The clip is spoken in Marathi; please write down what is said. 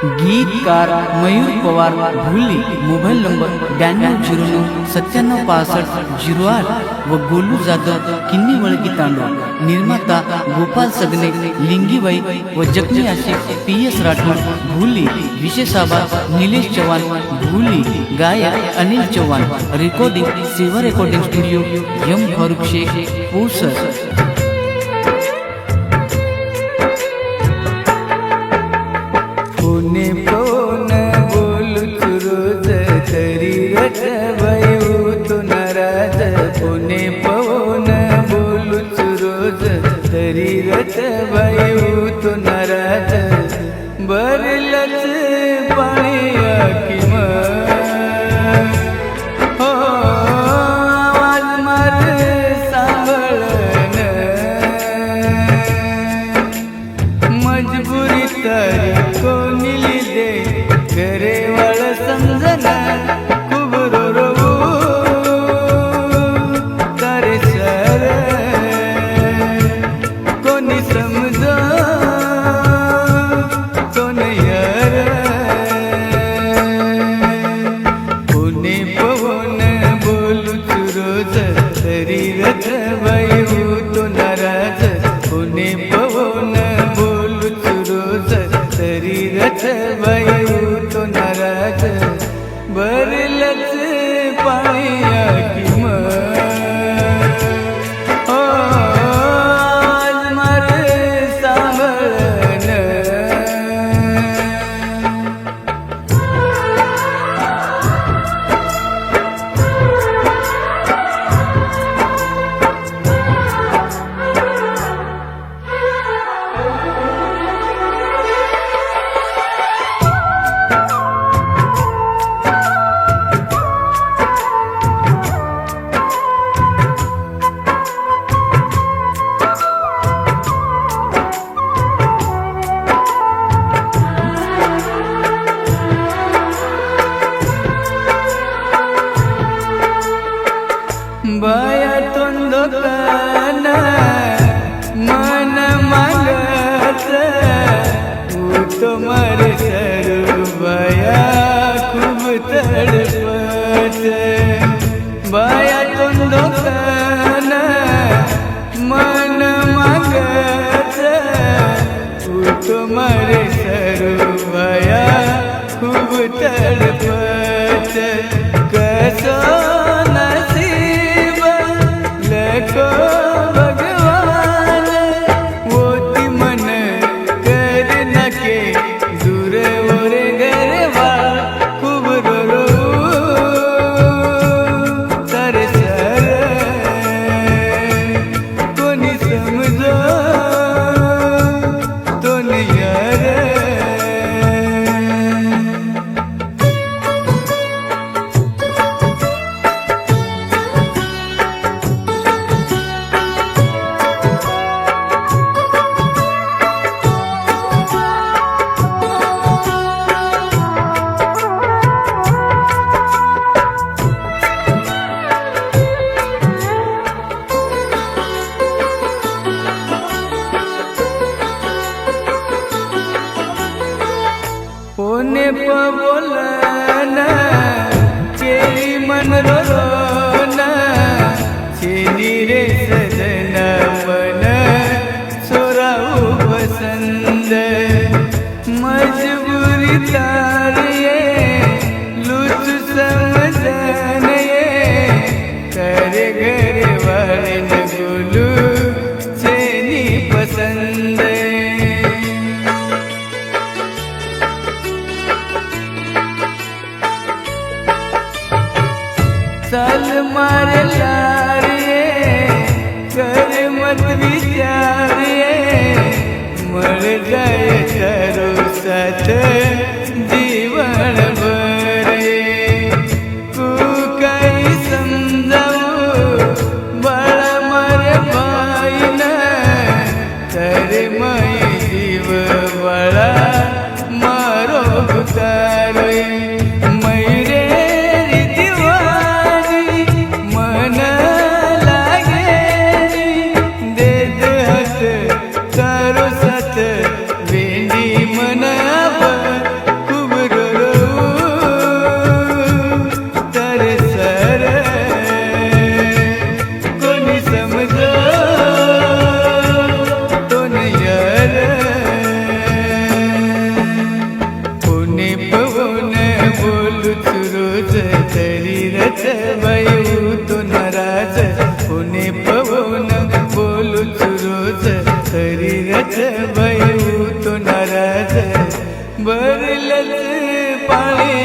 गीतकार मयूर पवार भूली, मोबाईल नंबर 9209976508 व गोलू जाधव किन्नी वळकी तांडो। निर्माता गोपाल सगने, लिंगीबाई व जखमी आशिक PS राठोड भूली। विशेष आभार निलेश चव्हाण भूली। गायक अनिल चव्हाण। रेकॉर्डिंग सेवा recording studio M Farukh Shaikh पोसर। पुणे फोन बोलूच रोज तरी रटवाई तू नाराज। पुणे फोन बोलूच रोज तरी रटवाई तू नाराज। भरलंच पाणी हो आवाज मार सांभळन। मजबुरी तरी कोणी लिदे घरे वाळ समजना। खूप रो तारे सर कोणी समजो कोण यार। पुणे पवन बोलूच रोज तरी रटवाई तू नाराज। पुणे पवन बोलूच रोज तरी रटवाई तू नाराज। भरलंच पाणी हो आज मार सांभळन। बायातून दुकान मन मागत तुम्हार सरू बाया खूप तडपत। बायातून दुकान मन मागत तुम्हार सरू बाया खूप तडपत। कसो को भगवान वोती मन कर नके दूर ओरे गरवा। खूब रो तर सर कोणी समजो तो यार। पुणे बोलन चेरी मन रोन चेरी रे सजना मन सोराऊ पसंद। मजबूरी तार ये लूच समझन ये करे घर वाले न गोलू चेनी पसंद। भयू तो नाराज भरलंच पाळी